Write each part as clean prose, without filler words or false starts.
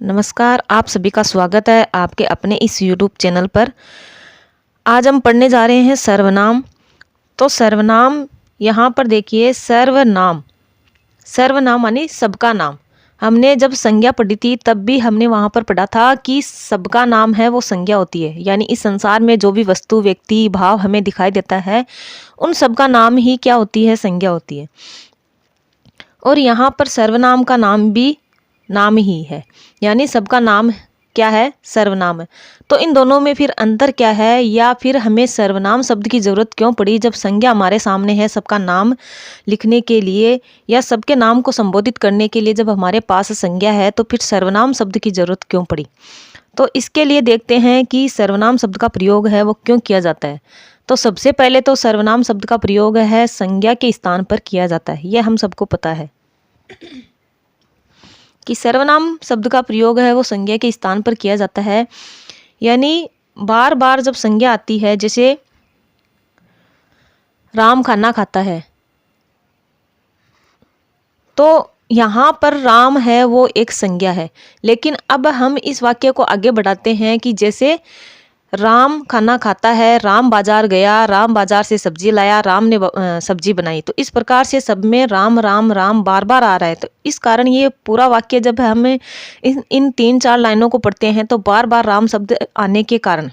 नमस्कार, आप सभी का स्वागत है आपके अपने इस यूट्यूब चैनल पर। आज हम पढ़ने जा रहे हैं सर्वनाम। तो सर्वनाम यहाँ पर देखिए, सर्वनाम सर्वनाम मानी सबका नाम। हमने जब संज्ञा पढ़ी थी तब भी हमने वहाँ पर पढ़ा था कि सबका नाम है वो संज्ञा होती है, यानी इस संसार में जो भी वस्तु, व्यक्ति, भाव हमें दिखाई देता है उन सबका नाम ही क्या होती है, संज्ञा होती है। और यहाँ पर सर्वनाम का नाम भी नाम ही है, यानी सबका नाम क्या है, सर्वनाम है। तो इन दोनों में फिर अंतर क्या है, या फिर हमें सर्वनाम शब्द की जरूरत क्यों पड़ी जब संज्ञा हमारे सामने है सबका नाम लिखने के लिए, या सबके नाम को संबोधित करने के लिए जब हमारे पास संज्ञा है तो फिर सर्वनाम शब्द की जरूरत क्यों पड़ी। तो इसके लिए देखते हैं कि सर्वनाम शब्द का प्रयोग है वो क्यों किया जाता है। तो सबसे पहले तो सर्वनाम शब्द का प्रयोग है संज्ञा के स्थान पर किया जाता है, यह हम सबको पता है कि सर्वनाम शब्द का प्रयोग है वो संज्ञा के स्थान पर किया जाता है। यानी बार बार जब संज्ञा आती है, जैसे राम खाना खाता है, तो यहाँ पर राम है वो एक संज्ञा है। लेकिन अब हम इस वाक्य को आगे बढ़ाते हैं कि जैसे राम खाना खाता है, राम बाजार गया, राम बाजार से सब्जी लाया, राम ने सब्जी बनाई। तो इस प्रकार से सब में राम राम राम बार बार आ रहा है। तो इस कारण ये पूरा वाक्य जब हम इन 3-4 लाइनों को पढ़ते हैं तो बार बार राम शब्द आने के कारण,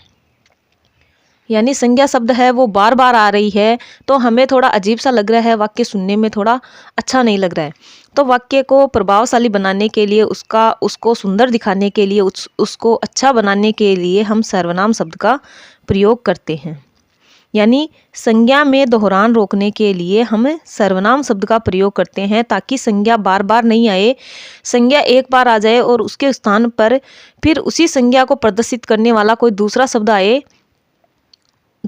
यानी संज्ञा शब्द है वो बार बार आ रही है, तो हमें थोड़ा अजीब सा लग रहा है, वाक्य सुनने में थोड़ा अच्छा नहीं लग रहा है। तो वाक्य को प्रभावशाली बनाने के लिए, उसको सुंदर दिखाने के लिए, उसको अच्छा बनाने के लिए हम सर्वनाम शब्द का प्रयोग करते हैं। यानी संज्ञा में दोहरान रोकने के लिए हम सर्वनाम शब्द का प्रयोग करते हैं, ताकि संज्ञा बार बार नहीं आए। संज्ञा एक बार आ जाए और उसके स्थान पर फिर उसी संज्ञा को प्रदर्शित करने वाला कोई दूसरा शब्द आए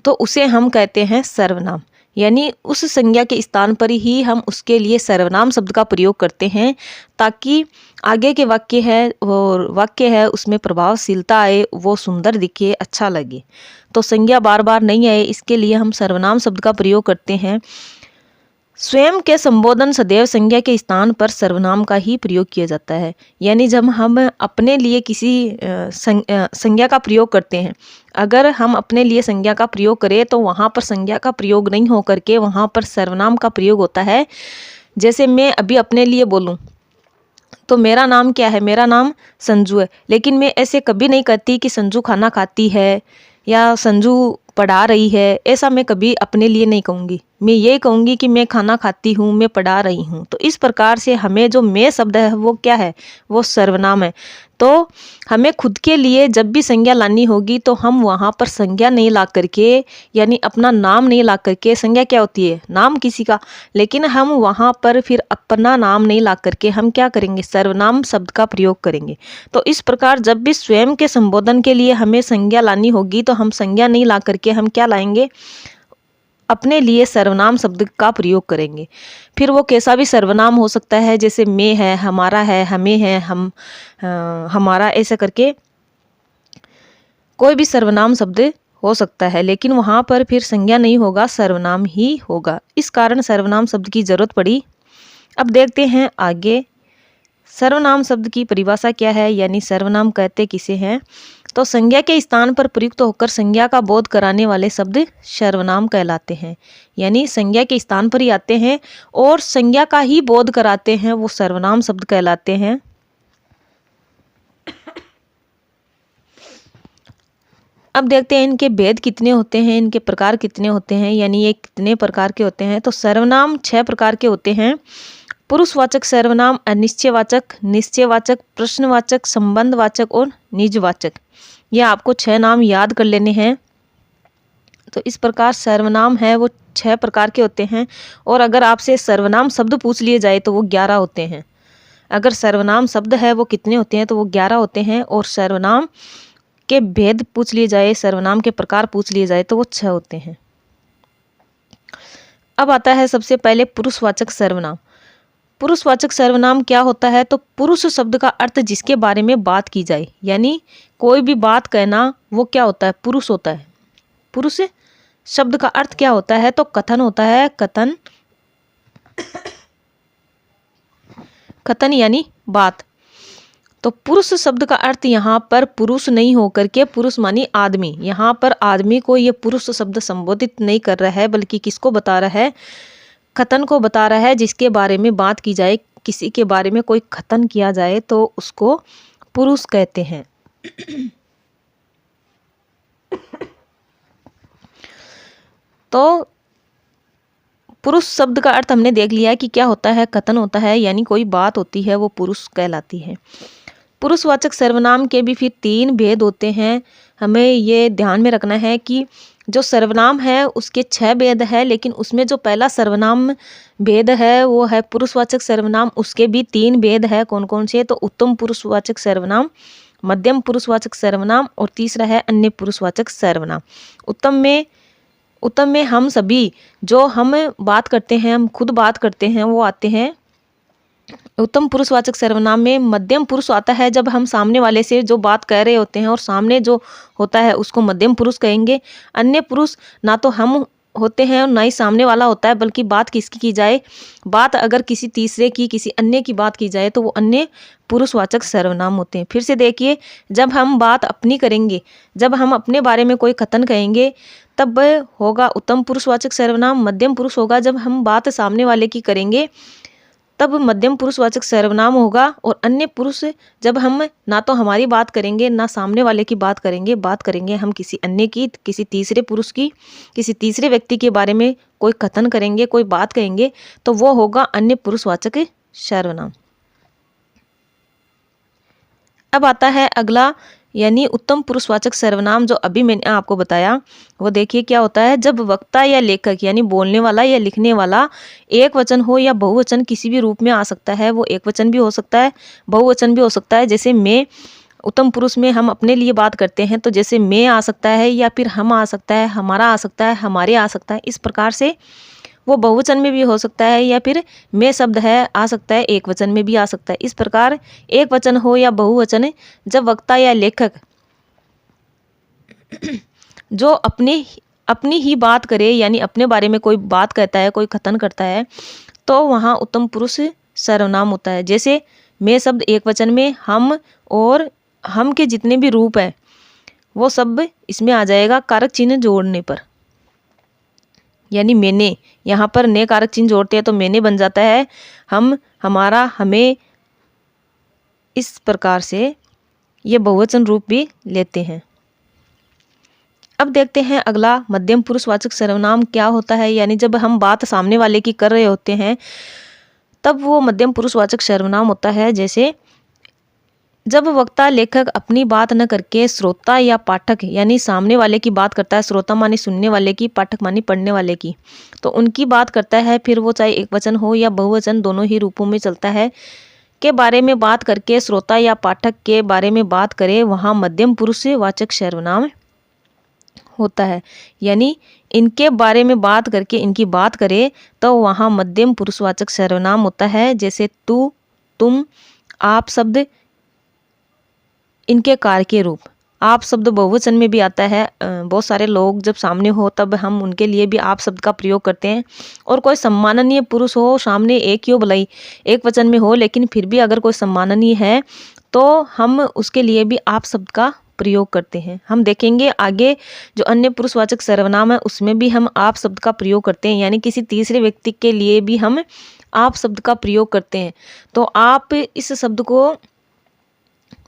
तो उसे हम कहते हैं सर्वनाम। यानी उस संज्ञा के स्थान पर ही हम उसके लिए सर्वनाम शब्द का प्रयोग करते हैं, ताकि आगे के वाक्य है उसमें प्रभावशीलता आए, वो सुंदर दिखे, अच्छा लगे। तो संज्ञा बार बार नहीं आए, इसके लिए हम सर्वनाम शब्द का प्रयोग करते हैं। स्वयं के संबोधन सदैव संज्ञा के स्थान पर सर्वनाम का ही प्रयोग किया जाता है। यानी जब हम अपने लिए किसी संज्ञा का प्रयोग करते हैं, अगर हम अपने लिए संज्ञा का प्रयोग करें तो वहाँ पर संज्ञा का प्रयोग नहीं हो करके वहाँ पर सर्वनाम का प्रयोग होता है। जैसे मैं अभी अपने लिए बोलूँ तो मेरा नाम क्या है, मेरा नाम संजू है, लेकिन मैं ऐसे कभी नहीं कहती कि संजू खाना खाती है या संजू पढ़ा रही है। ऐसा मैं कभी अपने लिए नहीं कहूँगी, मैं ये कहूँगी कि मैं खाना खाती हूँ, मैं पढ़ा रही हूँ। तो इस प्रकार से हमें जो मैं शब्द है वो क्या है, वो सर्वनाम है। तो हमें खुद के लिए जब भी संज्ञा लानी होगी तो हम वहाँ पर संज्ञा नहीं ला करके, यानी अपना नाम नहीं ला करके, संज्ञा क्या होती है, नाम किसी का, लेकिन हम वहाँ पर फिर अपना नाम नहीं ला करके हम क्या करेंगे, सर्वनाम शब्द का प्रयोग करेंगे। तो इस प्रकार जब भी स्वयं के संबोधन के लिए हमें संज्ञा लानी होगी तो हम संज्ञा नहीं ला करके हम क्या लाएंगे, अपने लिए सर्वनाम शब्द का प्रयोग करेंगे। फिर वो कैसा भी सर्वनाम हो सकता है, जैसे मैं है, हमारा है, हमें है, हमारा, ऐसा करके कोई भी सर्वनाम शब्द हो सकता है, लेकिन वहाँ पर फिर संज्ञा नहीं होगा, सर्वनाम ही होगा। इस कारण सर्वनाम शब्द की जरूरत पड़ी। अब देखते हैं आगे सर्वनाम शब्द की परिभाषा क्या है, यानी सर्वनाम कहते किसे हैं। तो संज्ञा के स्थान पर प्रयुक्त होकर संज्ञा का बोध कराने वाले शब्द सर्वनाम कहलाते हैं। यानी संज्ञा के स्थान पर ही आते हैं और संज्ञा का ही बोध कराते हैं, वो सर्वनाम शब्द कहलाते हैं। अब देखते हैं इनके भेद कितने होते हैं, इनके प्रकार कितने होते हैं, यानी ये कितने प्रकार के होते हैं। तो सर्वनाम 6 प्रकार के होते हैं। पुरुषवाचक सर्वनाम, अनिश्चयवाचक, निश्चयवाचक, प्रश्नवाचक, संबंधवाचक और निजवाचक। ये आपको 6 नाम याद कर लेने हैं। तो इस प्रकार सर्वनाम है वो 6 प्रकार के होते हैं। और अगर आपसे सर्वनाम शब्द पूछ लिए जाए तो वो 11 होते हैं। अगर सर्वनाम शब्द है वो कितने होते हैं तो वो 11 होते हैं। और सर्वनाम के भेद पूछ लिए जाए, सर्वनाम के प्रकार पूछ लिए जाए तो वो 6 होते हैं। अब आता है सबसे पहले पुरुषवाचक सर्वनाम। पुरुषवाचक सर्वनाम क्या होता है, तो पुरुष शब्द का अर्थ जिसके बारे में बात की जाए, यानी कोई भी बात कहना वो क्या होता है, पुरुष होता है। पुरुष शब्द का अर्थ क्या होता है, तो कथन होता है। कथन, कथन यानी बात। तो पुरुष शब्द का अर्थ यहाँ पर पुरुष नहीं होकर के पुरुष मानी आदमी, यहाँ पर आदमी को ये पुरुष शब्द संबोधित नहीं कर रहा है, बल्कि किसको बता रहा है, कथन को बता रहा है। जिसके बारे में बात की जाए, किसी के बारे में कोई कथन किया जाए तो उसको पुरुष कहते हैं। तो पुरुष शब्द का अर्थ हमने देख लिया है कि क्या होता है, कथन होता है, यानी कोई बात होती है, वो पुरुष कहलाती है। पुरुषवाचक सर्वनाम के भी फिर 3 भेद होते हैं। हमें ये ध्यान में रखना है कि जो सर्वनाम है उसके 6 भेद है, लेकिन उसमें जो पहला सर्वनाम भेद है वो है पुरुषवाचक सर्वनाम। उसके भी 3 भेद है। कौन कौन से? तो उत्तम पुरुषवाचक सर्वनाम, मध्यम पुरुषवाचक सर्वनाम और तीसरा है अन्य पुरुषवाचक सर्वनाम। उत्तम में हम सभी जो हम बात करते हैं, हम खुद बात करते हैं, वो आते हैं उत्तम पुरुषवाचक सर्वनाम में। मध्यम पुरुष आता है जब हम सामने वाले से जो बात कह रहे होते हैं और सामने जो होता है उसको मध्यम पुरुष कहेंगे। अन्य पुरुष ना तो हम होते हैं और ना ही सामने वाला होता है, बल्कि बात किसकी की जाए, बात अगर किसी तीसरे की, किसी अन्य की बात की जाए तो वो अन्य पुरुषवाचक सर्वनाम होते हैं। फिर से देखिए, जब हम बात अपनी करेंगे, जब हम अपने बारे में कोई कथन कहेंगे तब होगा उत्तम पुरुषवाचक सर्वनाम। मध्यम पुरुष होगा जब हम बात सामने वाले की करेंगे, तब मध्यम पुरुषवाचक सर्वनाम होगा। और अन्य पुरुष जब हम ना तो हमारी बात करेंगे ना सामने वाले की बात करेंगे हम किसी अन्य की, किसी तीसरे पुरुष की, किसी तीसरे व्यक्ति के बारे में कोई कथन करेंगे, कोई बात कहेंगे, तो वो होगा अन्य पुरुषवाचक सर्वनाम। अब आता है अगला, यानी उत्तम पुरुषवाचक सर्वनाम, जो अभी मैंने आपको बताया। वो देखिए क्या होता है, जब वक्ता या लेखक यानी बोलने वाला या लिखने वाला एक वचन हो या बहुवचन किसी भी रूप में आ सकता है। वो एक वचन भी हो सकता है, बहुवचन भी हो सकता है। जैसे मैं, उत्तम पुरुष में हम अपने लिए बात करते हैं तो जैसे मैं आ सकता है, या फिर हम आ सकता है, हमारा आ सकता है, हमारे आ सकता है। इस प्रकार से वो बहुवचन में भी हो सकता है, या फिर मैं शब्द है आ सकता है, एक वचन में भी आ सकता है। इस प्रकार एक वचन हो या बहुवचन, जब वक्ता या लेखक जो अपनी ही बात करे, यानी अपने बारे में कोई बात कहता है, कोई कथन करता है, तो वहाँ उत्तम पुरुष सर्वनाम होता है। जैसे मैं शब्द एक वचन में, हम और हम के जितने भी रूप हैं वो सब इसमें आ जाएगा कारक चिन्ह जोड़ने पर। यानी मैंने, यहाँ पर ने कारक चिन्ह जोड़ते हैं तो मैंने बन जाता है हम, हमारा, हमें। इस प्रकार से ये बहुवचन रूप भी लेते हैं। अब देखते हैं अगला, मध्यम पुरुषवाचक सर्वनाम क्या होता है। यानी जब हम बात सामने वाले की कर रहे होते हैं तब वो मध्यम पुरुषवाचक सर्वनाम होता है। जैसे जब वक्ता लेखक अपनी बात न करके श्रोता या पाठक यानी सामने वाले की बात करता है, श्रोता मानी सुनने वाले की, पाठक मानी पढ़ने वाले की, तो उनकी बात करता है, फिर वो चाहे एक वचन हो या बहुवचन, दोनों ही रूपों में चलता है, के बारे में बात करके श्रोता या पाठक के बारे में बात करे, वहाँ मध्यम पुरुषवाचक सर्वनाम होता है। यानी इनके बारे में बात करके इनकी बात करे तो वहाँ मध्यम पुरुषवाचक सर्वनाम होता है। जैसे तू, तुम, आप शब्द इनके कार्य के रूप। आप शब्द बहुवचन में भी आता है। बहुत सारे लोग जब सामने हो तब हम उनके लिए भी आप शब्द का प्रयोग करते हैं। और कोई सम्माननीय पुरुष हो, सामने एक ही हो, भलाई एक वचन में हो, लेकिन फिर भी अगर कोई सम्माननीय है तो हम उसके लिए भी आप शब्द का प्रयोग करते हैं। हम देखेंगे आगे जो अन्य पुरुषवाचक सर्वनाम है उसमें भी हम आप शब्द का प्रयोग करते हैं, यानी किसी तीसरे व्यक्ति के लिए भी हम आप शब्द का प्रयोग करते हैं। तो आप इस शब्द को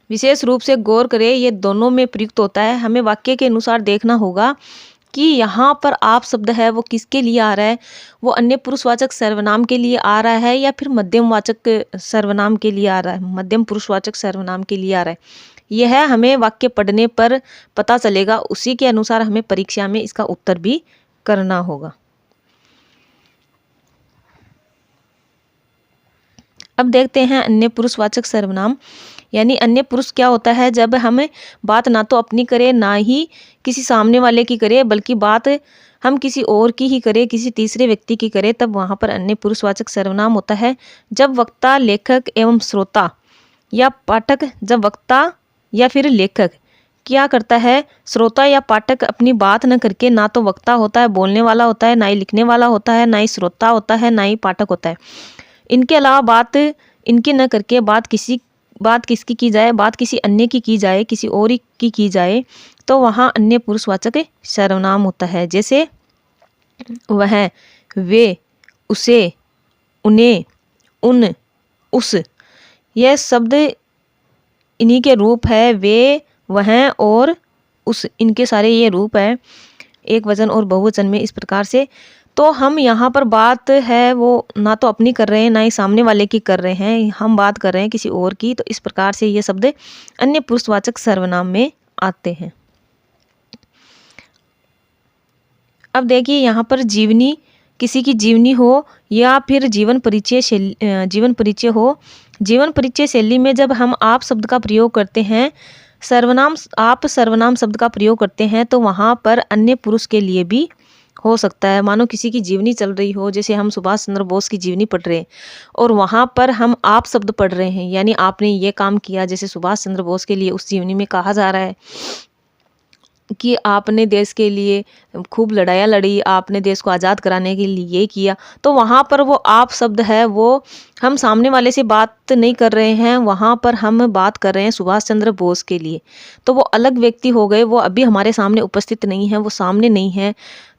विशेष रूप से गौर करें, ये दोनों में प्रयुक्त होता है। हमें वाक्य के अनुसार देखना होगा कि यहाँ पर आप शब्द है वो किसके लिए आ रहा है, वो अन्य पुरुषवाचक सर्वनाम के लिए आ रहा है या फिर मध्यमवाचक सर्वनाम के लिए आ रहा है, मध्यम पुरुषवाचक सर्वनाम के लिए आ रहा है। यह हमें वाक्य पढ़ने पर पता चलेगा, उसी के अनुसार हमें परीक्षा में इसका उत्तर भी करना होगा। अब देखते हैं अन्य पुरुषवाचक सर्वनाम। यानी अन्य पुरुष क्या होता है, जब हम बात ना तो अपनी करें ना ही किसी सामने वाले की करें, बल्कि बात हम किसी और की ही करें, किसी तीसरे व्यक्ति की करें, तब वहाँ पर अन्य पुरुषवाचक सर्वनाम होता है। जब वक्ता, लेखक एवं श्रोता या पाठक, जब वक्ता या फिर लेखक क्या करता है, श्रोता या पाठक अपनी बात न करके, ना तो वक्ता होता है, बोलने वाला होता है, ना ही लिखने वाला होता है, ना ही श्रोता होता है, ना ही पाठक होता है, इनके अलावा बात इनकी न करके बात किसी बात किसकी की जाए, बात किसी अन्य की जाए, किसी और की जाए, तो वहाँ अन्य पुरुषवाचक सर्वनाम होता है। जैसे वह, वे, उसे, उन्हें, उन, उस, यह शब्द इन्हीं के रूप है। वे, वह और उस, इनके सारे ये रूप है एक वचन और बहुवचन में इस प्रकार से। तो हम यहाँ पर बात है वो ना तो अपनी कर रहे हैं ना ही सामने वाले की कर रहे हैं, हम बात कर रहे हैं किसी और की। तो इस प्रकार से ये शब्द अन्य पुरुषवाचक सर्वनाम में आते हैं। अब देखिए यहाँ पर जीवनी, किसी की जीवनी हो या फिर जीवन परिचय हो। जीवन परिचय शैली में जब हम आप शब्द का प्रयोग करते हैं, आप सर्वनाम शब्द का प्रयोग करते हैं, तो वहाँ पर अन्य पुरुष के लिए भी हो सकता है। मानो किसी की जीवनी चल रही हो, जैसे हम सुभाष चंद्र बोस की जीवनी पढ़ रहे हैं और वहाँ पर हम आप शब्द पढ़ रहे हैं, यानी आपने ये काम किया। जैसे सुभाष चंद्र बोस के लिए उस जीवनी में कहा जा रहा है कि आपने देश के लिए खूब लड़ाइयाँ लड़ी, आपने देश को आज़ाद कराने के लिए ये किया। तो वहाँ पर वो आप शब्द है, वो हम सामने वाले से बात नहीं कर रहे हैं, वहाँ पर हम बात कर रहे हैं सुभाष चंद्र बोस के लिए। तो वो अलग व्यक्ति हो गए, वो अभी हमारे सामने उपस्थित नहीं है, वो सामने नहीं है।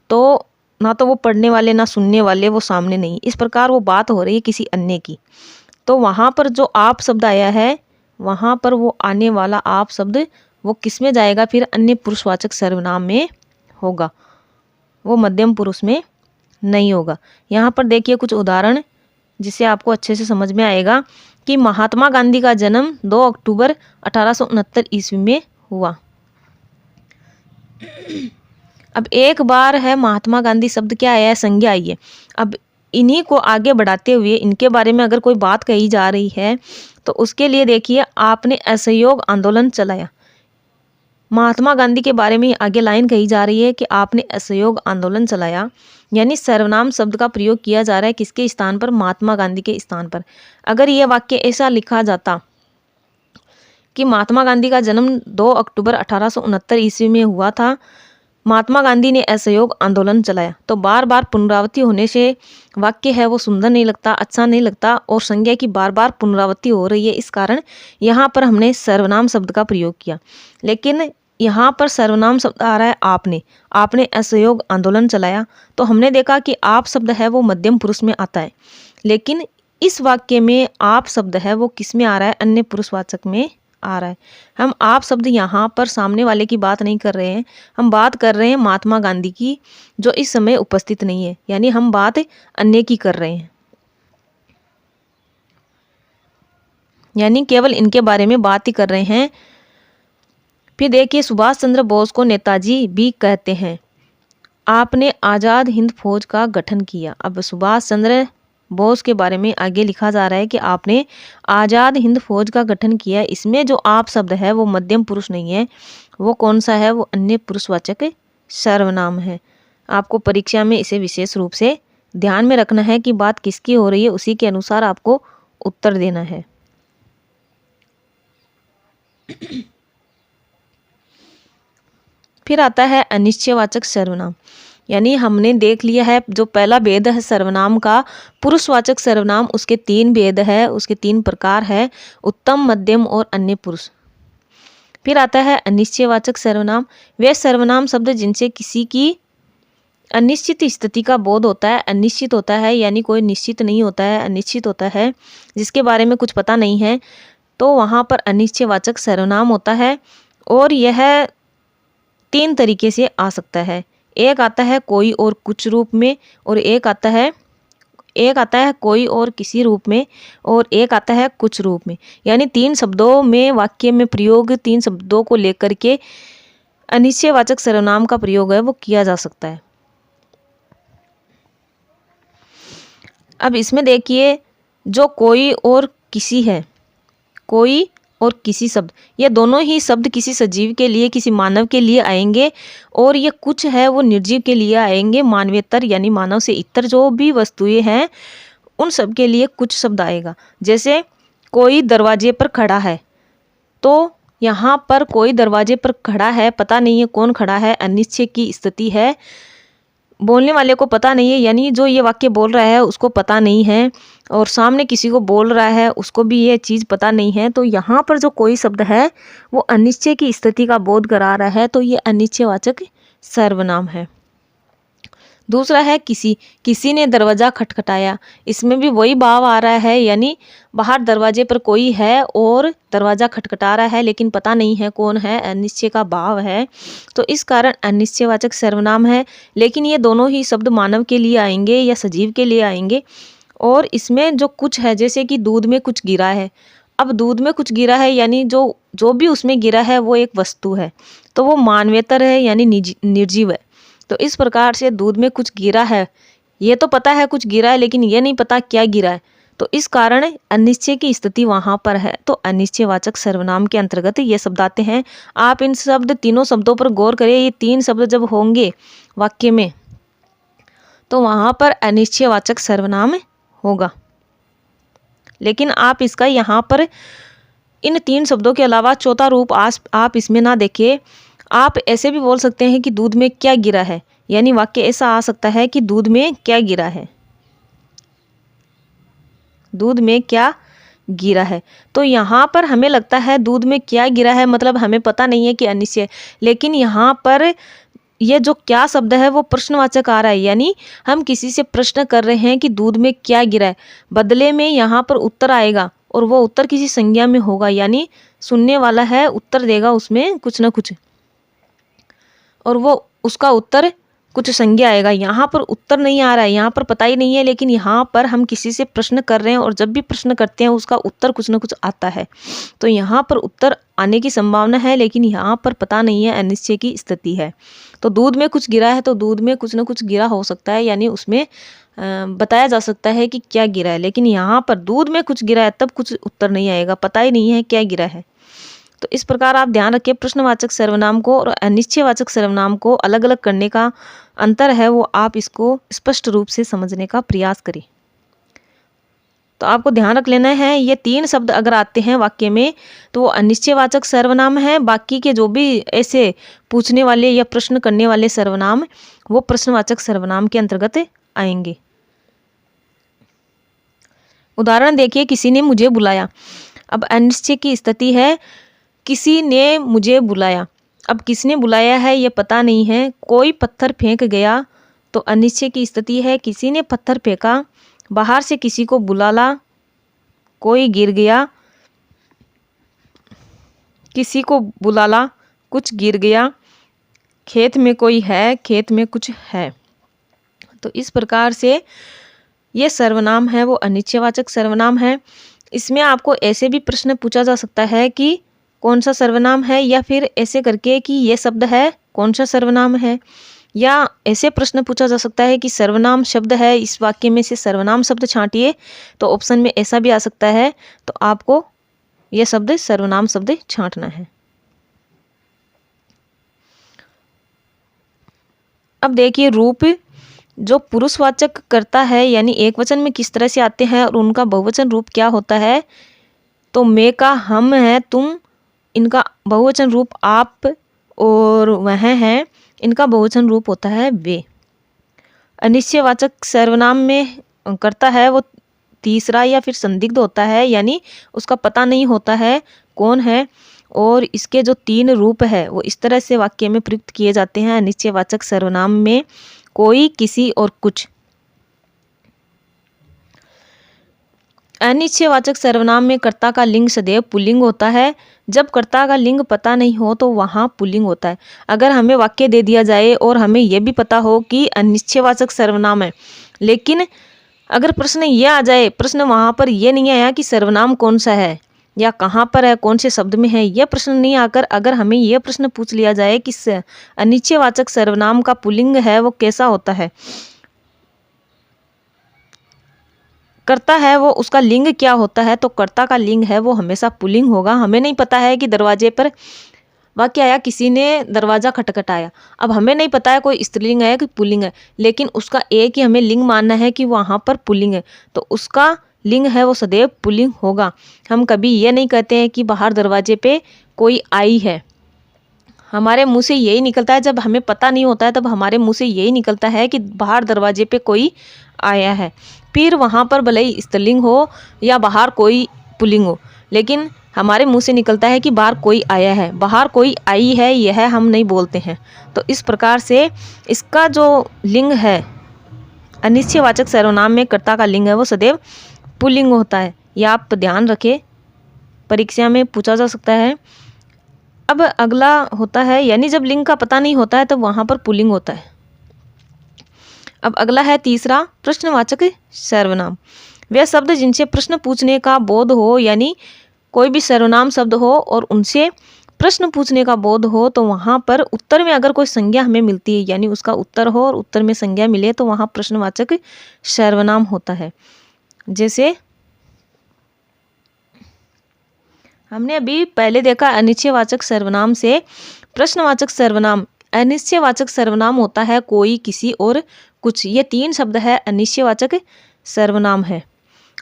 तो ना तो वो पढ़ने वाले ना सुनने वाले, वो सामने नहीं। इस प्रकार वो बात हो रही है किसी अन्य की। तो वहाँ पर जो आप शब्द आया है, वहाँ पर वो आने वाला आप शब्द वो किस में जाएगा, फिर अन्य पुरुषवाचक सर्वनाम में होगा, वो मध्यम पुरुष में नहीं होगा। यहाँ पर देखिए कुछ उदाहरण जिससे आपको अच्छे से समझ में आएगा कि महात्मा गांधी का जन्म 2 अक्टूबर 1869 ईस्वी में हुआ। अब एक बार है महात्मा गांधी शब्द क्या आया है, संज्ञा आई है। अब इन्हीं को आगे बढ़ाते हुए इनके बारे में अगर कोई बात कही जा रही है तो उसके लिए देखिए, आपने असहयोग आंदोलन चलाया। महात्मा गांधी के बारे में आगे लाइन कही जा रही है कि आपने असहयोग आंदोलन चलाया, यानी सर्वनाम शब्द का प्रयोग किया जा रहा है किसके स्थान पर, महात्मा गांधी के स्थान पर। अगर यह वाक्य ऐसा लिखा जाता कि महात्मा गांधी का जन्म 2 अक्टूबर 1869 ईस्वी में हुआ था, महात्मा गांधी ने असहयोग आंदोलन चलाया, तो बार बार पुनरावृत्ति होने से वाक्य है वो सुंदर नहीं लगता, अच्छा नहीं लगता, और संज्ञा की बार बार पुनरावृत्ति हो रही है। इस कारण यहाँ पर हमने सर्वनाम शब्द का प्रयोग किया। लेकिन यहाँ पर सर्वनाम शब्द आ रहा है आपने असहयोग आंदोलन चलाया, तो हमने देखा कि आप शब्द है वो मध्यम पुरुष में आता है। लेकिन इस वाक्य में आप शब्द है वो किस में आ रहा है, अन्य पुरुषवाचक में आ रहा है। हम आप शब्द यहाँ पर सामने वाले की बात नहीं कर रहे हैं, हम बात कर रहे हैं महात्मा गांधी की, जो इस समय उपस्थित नहीं है, यानी हम बात अन्य की कर रहे हैं, यानी केवल इनके बारे में बात ही कर रहे हैं। फिर देखिए, सुभाष चंद्र बोस को नेताजी भी कहते हैं। आपने आज़ाद हिंद फौज का गठन किया। अब सुभाष चंद्र बोस के बारे में आगे लिखा जा रहा है कि आपने आज़ाद हिंद फौज का गठन किया। इसमें जो आप शब्द है वो मध्यम पुरुष नहीं है, वो कौन सा है, वो अन्य पुरुषवाचक सर्वनाम है। आपको परीक्षा में इसे विशेष रूप से ध्यान में रखना है कि बात किसकी हो रही है, उसी के अनुसार आपको उत्तर देना है। फिर आता है अनिश्चयवाचक सर्वनाम, यानी हमने देख लिया है जो पहला भेद है सर्वनाम का, पुरुषवाचक सर्वनाम, उसके 3 भेद है, उसके 3 प्रकार है, उत्तम, मध्यम और अन्य पुरुष। फिर आता है अनिश्चयवाचक सर्वनाम, वे सर्वनाम शब्द जिनसे किसी की अनिश्चित स्थिति का बोध होता है, अनिश्चित होता है, यानी कोई निश्चित नहीं होता है, अनिश्चित होता है, जिसके बारे में कुछ पता नहीं है, तो वहाँ पर अनिश्चयवाचक सर्वनाम होता है। और यह 3 तरीके से आ सकता है। एक आता है कोई और कुछ रूप में, और एक आता है कोई और किसी रूप में, और एक आता है कुछ रूप में। यानी 3 शब्दों में वाक्य में प्रयोग, 3 शब्दों को लेकर के अनिश्चयवाचक सर्वनाम का प्रयोग है वो किया जा सकता है। अब इसमें देखिए, जो कोई और किसी है, कोई और किसी शब्द, ये दोनों ही शब्द किसी सजीव के लिए, किसी मानव के लिए आएंगे, और ये कुछ है वो निर्जीव के लिए आएंगे। मानवेतर यानी मानव से इतर जो भी वस्तुएं हैं उन सब के लिए कुछ शब्द आएगा। जैसे कोई दरवाजे पर खड़ा है, तो यहाँ पर कोई दरवाजे पर खड़ा है, पता नहीं है कौन खड़ा है, अनिश्चय की स्थिति है, बोलने वाले को पता नहीं है, यानी जो ये वाक्य बोल रहा है उसको पता नहीं है। और सामने किसी को बोल रहा है उसको भी ये चीज़ पता नहीं है, तो यहाँ पर जो कोई शब्द है वो अनिश्चय की स्थिति का बोध करा रहा है, तो ये अनिश्चयवाचक सर्वनाम है। दूसरा है किसी, किसी ने दरवाज़ा खटखटाया, इसमें भी वही भाव आ रहा है, यानी बाहर दरवाजे पर कोई है और दरवाज़ा खटखटा रहा है लेकिन पता नहीं है कौन है, अनिश्चय का भाव है, तो इस कारण अनिश्चयवाचक सर्वनाम है। लेकिन ये दोनों ही शब्द मानव के लिए आएंगे या सजीव के लिए आएंगे। और इसमें जो कुछ है, जैसे कि दूध में कुछ गिरा है, अब दूध में कुछ गिरा है यानी जो जो भी उसमें गिरा है वो एक वस्तु है, तो वो मानवेतर है यानी निर्जीव है। तो इस प्रकार से दूध में कुछ गिरा है, ये तो पता है कुछ गिरा है लेकिन ये नहीं पता क्या गिरा है, तो इस कारण अनिश्चय की स्थिति वहाँ पर है, तो अनिश्चयवाचक सर्वनाम के अंतर्गत ये शब्द आते हैं। आप इन शब्द तीनों शब्दों पर गौर करिए, ये तीन शब्द जब होंगे वाक्य में तो वहाँ पर अनिश्चयवाचक सर्वनाम होगा। लेकिन आप इसका यहाँ पर इन तीन शब्दों के अलावा चौथा रूप आप इसमें ना देखिए। आप ऐसे भी बोल सकते हैं कि दूध में क्या गिरा है, यानी वाक्य ऐसा आ सकता है कि दूध में क्या गिरा है, दूध में क्या गिरा है। तो यहाँ पर हमें लगता है दूध में क्या गिरा है मतलब हमें पता नहीं है कि अनिश्चय, लेकिन यहाँ पर ये जो क्या शब्द है वो प्रश्नवाचक आ रहा है, यानी हम किसी से प्रश्न कर रहे हैं कि दूध में क्या गिरा है, बदले में यहाँ पर उत्तर आएगा और वो उत्तर किसी संज्ञा में होगा, यानी सुनने वाला है उत्तर देगा उसमें कुछ ना कुछ, और वो उसका उत्तर कुछ संज्ञा आएगा। यहाँ पर उत्तर नहीं आ रहा है, यहाँ पर पता ही नहीं है, लेकिन यहाँ पर हम किसी से प्रश्न कर रहे हैं और जब भी प्रश्न करते हैं उसका उत्तर कुछ ना कुछ आता है, तो यहाँ पर उत्तर आने की संभावना है, लेकिन यहाँ पर पता नहीं है, अनिश्चय की स्थिति है। तो दूध में कुछ गिरा है तो दूध में कुछ ना कुछ गिरा हो सकता है, यानी उसमें बताया जा सकता है कि क्या गिरा है, लेकिन यहाँ पर दूध में कुछ गिरा है तब कुछ उत्तर नहीं आएगा, पता ही नहीं है क्या गिरा है। तो इस प्रकार आप ध्यान रखिए, प्रश्नवाचक सर्वनाम को और अनिश्चयवाचक सर्वनाम को अलग अलग करने का अंतर है वो आप इसको स्पष्ट रूप से समझने का प्रयास करें। तो आपको ध्यान रख लेना है, ये तीन शब्द अगर आते हैं वाक्य में तो वो अनिश्चयवाचक सर्वनाम है, बाकी के जो भी ऐसे पूछने वाले या प्रश्न करने वाले सर्वनाम वो प्रश्नवाचक सर्वनाम के अंतर्गत आएंगे। उदाहरण देखिए, किसी ने मुझे बुलाया, अब अनिश्चय की स्थिति है, किसी ने मुझे बुलाया, अब किसने बुलाया है ये पता नहीं है। कोई पत्थर फेंक गया तो अनिश्चय की स्थिति है, किसी ने पत्थर फेंका, बाहर से किसी को बुलाला, कोई गिर गया, किसी को बुलाला, कुछ गिर गया, खेत में कोई है, खेत में कुछ है। तो इस प्रकार से ये सर्वनाम है वो अनिश्चयवाचक सर्वनाम है। इसमें आपको ऐसे भी प्रश्न पूछा जा सकता है कि कौन सा सर्वनाम है, या फिर ऐसे करके कि ये शब्द है कौन सा सर्वनाम है, या ऐसे प्रश्न पूछा जा सकता है कि सर्वनाम शब्द है, इस वाक्य में से सर्वनाम शब्द छांटिए, तो ऑप्शन में ऐसा भी आ सकता है, तो आपको यह शब्द सर्वनाम शब्द छांटना है। अब देखिए, रूप जो पुरुषवाचक करता है यानी एक वचन में किस तरह से आते हैं और उनका बहुवचन रूप क्या होता है। तो मैं का हम है तुम, इनका बहुवचन रूप आप और वह है, इनका बहुवचन रूप होता है वे। अनिश्चयवाचक सर्वनाम में करता है वो तीसरा या फिर संदिग्ध होता है, यानी उसका पता नहीं होता है कौन है, और इसके जो तीन रूप है वो इस तरह से वाक्य में प्रयुक्त किए जाते हैं अनिश्चयवाचक सर्वनाम में, कोई, किसी और कुछ। अनिश्चयवाचक सर्वनाम में कर्ता का लिंग सदैव पुल्लिंग होता है, जब कर्ता का लिंग पता नहीं हो तो वहाँ पुल्लिंग होता है। अगर हमें वाक्य दे दिया जाए और हमें यह भी पता हो कि अनिश्चयवाचक सर्वनाम है, लेकिन अगर प्रश्न ये आ जाए, प्रश्न वहाँ पर यह नहीं आया कि सर्वनाम कौन सा है या कहाँ पर है, कौन से शब्द में है, यह प्रश्न नहीं आकर अगर हमें यह प्रश्न पूछ लिया जाए कि अनिश्चयवाचक सर्वनाम का पुल्लिंग है वो कैसा होता है, कर्ता है वो उसका लिंग क्या होता है, तो कर्ता का लिंग है वो हमेशा पुल्लिंग होगा। हमें नहीं पता है कि दरवाजे पर वाक्य आया किसी ने दरवाज़ा खटखटाया, अब हमें नहीं पता है कोई स्त्रीलिंग है कि पुल्लिंग है, लेकिन उसका एक ही हमें लिंग मानना है कि वहाँ पर पुल्लिंग है, तो उसका लिंग है वो सदैव पुल्लिंग होगा। हम कभी ये नहीं कहते हैं कि बाहर दरवाजे पे कोई आई है, हमारे मुंह से यही निकलता है, जब हमें पता नहीं होता है तब हमारे मुंह से यही निकलता है कि बाहर दरवाजे पे कोई आया है। फिर वहाँ पर भले ही स्त्रीलिंग हो या बाहर कोई पुल्लिंग हो, लेकिन हमारे मुंह से निकलता है कि बाहर कोई आया है, बाहर कोई आई है, यह हम नहीं बोलते हैं। तो इस प्रकार से इसका जो लिंग है, अनिश्चयवाचक सर्वनाम में कर्ता का लिंग है वो सदैव पुल्लिंग होता है। यह आप ध्यान रखें, परीक्षा में पूछा जा सकता है। अब अगला होता है, यानी जब लिंग का पता नहीं होता है तब वहाँ पर पुल्लिंग होता है। अब अगला है तीसरा, प्रश्नवाचक सर्वनाम। वे शब्द जिनसे प्रश्न पूछने का बोध हो, यानी कोई भी सर्वनाम शब्द हो और उनसे प्रश्न पूछने का बोध हो, तो वहाँ पर उत्तर में अगर कोई संज्ञा हमें मिलती है, यानी उसका उत्तर हो और उत्तर में संज्ञा मिले, तो वहाँ प्रश्नवाचक सर्वनाम होता है। जैसे हमने अभी पहले देखा, अनिश्चयवाचक सर्वनाम से प्रश्नवाचक सर्वनाम। अनिश्चयवाचक सर्वनाम होता है कोई, किसी और कुछ, ये तीन शब्द है अनिश्चयवाचक सर्वनाम है।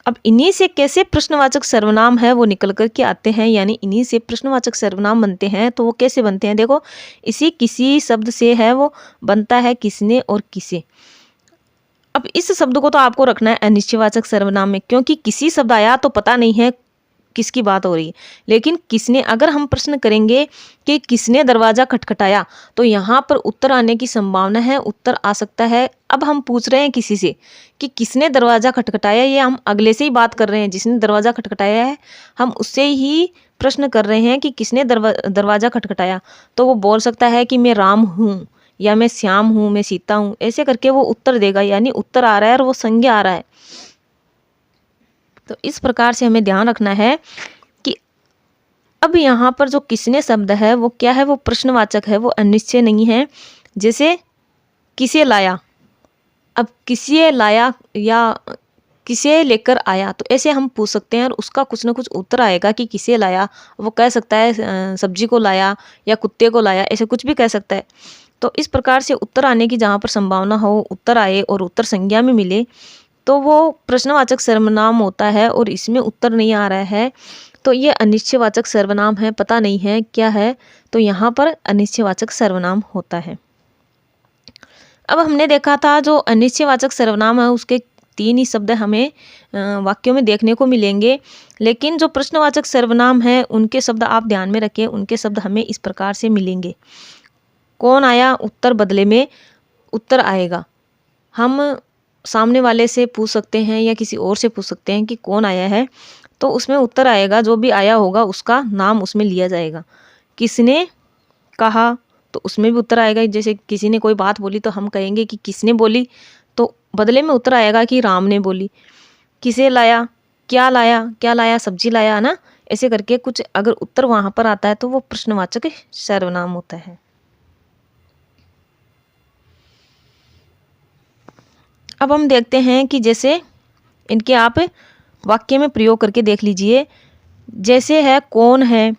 अब इन्हीं से कैसे प्रश्नवाचक सर्वनाम है वो निकल कर के आते हैं, यानी इन्हीं से प्रश्नवाचक सर्वनाम बनते हैं। तो वो कैसे बनते हैं, देखो, इसी किसी शब्द से है वो बनता है किसने और किसे। अब इस शब्द को तो आपको रखना है अनिश्चयवाचक सर्वनाम में, क्योंकि किसी शब्द आया तो पता नहीं है किसकी बात हो रही है। लेकिन किसने, अगर हम प्रश्न करेंगे कि किसने दरवाजा खटखटाया, तो यहाँ पर उत्तर आने की संभावना है, उत्तर आ सकता है। अब हम पूछ रहे हैं किसी से कि किसने दरवाजा खटखटाया, ये हम अगले से ही बात कर रहे हैं, जिसने दरवाजा खटखटाया है हम उससे ही प्रश्न कर रहे हैं कि किसने दरवाजा खटखटाया। तो वो बोल सकता है कि मैं राम हूँ, या मैं श्याम हूँ, मैं सीता हूँ, ऐसे करके वो उत्तर देगा, यानी उत्तर आ रहा है और वो संज्ञा आ रहा है। तो इस प्रकार से हमें ध्यान रखना है कि अब यहाँ पर जो किसने शब्द है वो क्या है, वो प्रश्नवाचक है, वो अनिश्चय नहीं है। जैसे किसे लाया, अब किसे लाया या किसे लेकर आया, तो ऐसे हम पूछ सकते हैं और उसका कुछ ना कुछ उत्तर आएगा कि किसे लाया। वो कह सकता है सब्जी को लाया या कुत्ते को लाया, ऐसे कुछ भी कह सकता है। तो इस प्रकार से उत्तर आने की जहाँ पर संभावना हो, उत्तर आए और उत्तर संज्ञा में मिले, तो वो प्रश्नवाचक सर्वनाम होता है। और इसमें उत्तर नहीं आ रहा है तो ये अनिश्चयवाचक सर्वनाम है, पता नहीं है क्या है, तो यहाँ पर अनिश्चयवाचक सर्वनाम होता है। अब हमने देखा था जो अनिश्चयवाचक सर्वनाम है उसके तीन ही शब्द हमें वाक्यों में देखने को मिलेंगे, लेकिन जो प्रश्नवाचक सर्वनाम है उनके शब्द आप ध्यान में रखें। उनके शब्द हमें इस प्रकार से मिलेंगे, कौन आया, उत्तर बदले में उत्तर आएगा। हम सामने वाले से पूछ सकते हैं या किसी और से पूछ सकते हैं कि कौन आया है, तो उसमें उत्तर आएगा, जो भी आया होगा उसका नाम उसमें लिया जाएगा। किसने कहा, तो उसमें भी उत्तर आएगा। जैसे किसी ने कोई बात बोली तो हम कहेंगे कि किसने बोली, तो बदले में उत्तर आएगा कि राम ने बोली। किसे लाया, क्या लाया, क्या लाया, सब्जी लाया, है ना, ऐसे करके कुछ अगर उत्तर वहाँ पर आता है तो वो प्रश्नवाचक सर्वनाम होता है। अब हम देखते हैं कि जैसे इनके आप वाक्य में प्रयोग करके देख लीजिए। जैसे है कौन है,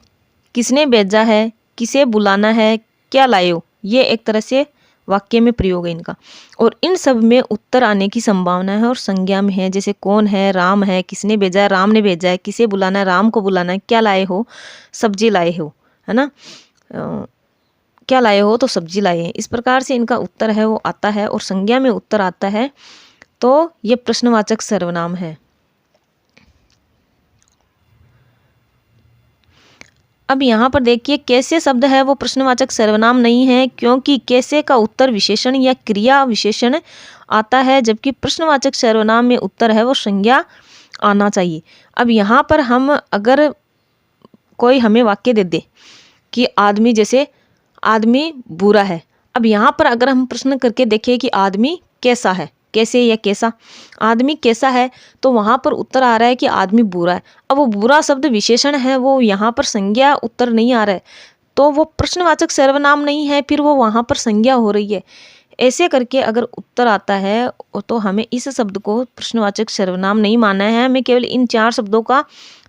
किसने भेजा है, किसे बुलाना है, क्या लाए हो, ये एक तरह से वाक्य में प्रयोग है इनका। और इन सब में उत्तर आने की संभावना है और संज्ञा में है। जैसे कौन है, राम है, किसने भेजा है, राम ने भेजा है, किसे बुलाना है, राम को बुलाना है, क्या लाए हो, सब्जी लाए हो, है ना, क्या लाए हो, तो सब्जी लाए हैं। इस प्रकार से इनका उत्तर है वो आता है और संज्ञा में उत्तर आता है, तो ये प्रश्नवाचक सर्वनाम है। अब यहाँ पर देखिए, कैसे शब्द है वो प्रश्नवाचक सर्वनाम नहीं है, क्योंकि कैसे का उत्तर विशेषण या क्रिया विशेषण आता है, जबकि प्रश्नवाचक सर्वनाम में उत्तर है वो संज्ञा आना चाहिए। अब यहाँ पर हम अगर कोई हमें वाक्य दे दे कि आदमी, जैसे आदमी बुरा है, अब यहाँ पर अगर हम प्रश्न करके देखें कि आदमी कैसा है, कैसे या कैसा, आदमी कैसा है, तो वहाँ पर उत्तर आ रहा है कि आदमी बुरा है। अब वो बुरा शब्द विशेषण है, वो यहाँ पर संज्ञा उत्तर नहीं आ रहा है, तो वो प्रश्नवाचक सर्वनाम नहीं है, फिर वो वहाँ पर संज्ञा हो रही है। ऐसे करके अगर उत्तर आता है तो हमें इस शब्द को प्रश्नवाचक सर्वनाम नहीं मानना है, हमें केवल इन चार शब्दों का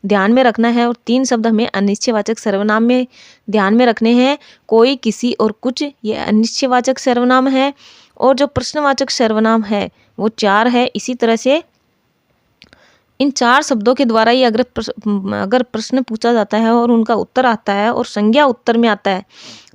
ध्यान में रखना है। और तीन शब्द हमें अनिश्चयवाचक सर्वनाम में ध्यान में रखने हैं, कोई, किसी और कुछ, ये अनिश्चयवाचक सर्वनाम है। और जो प्रश्नवाचक सर्वनाम है वो चार है। इसी तरह से इन चार शब्दों के द्वारा ही अगर प्रश्न पूछा जाता है और उनका उत्तर आता है और संज्ञा उत्तर में आता है,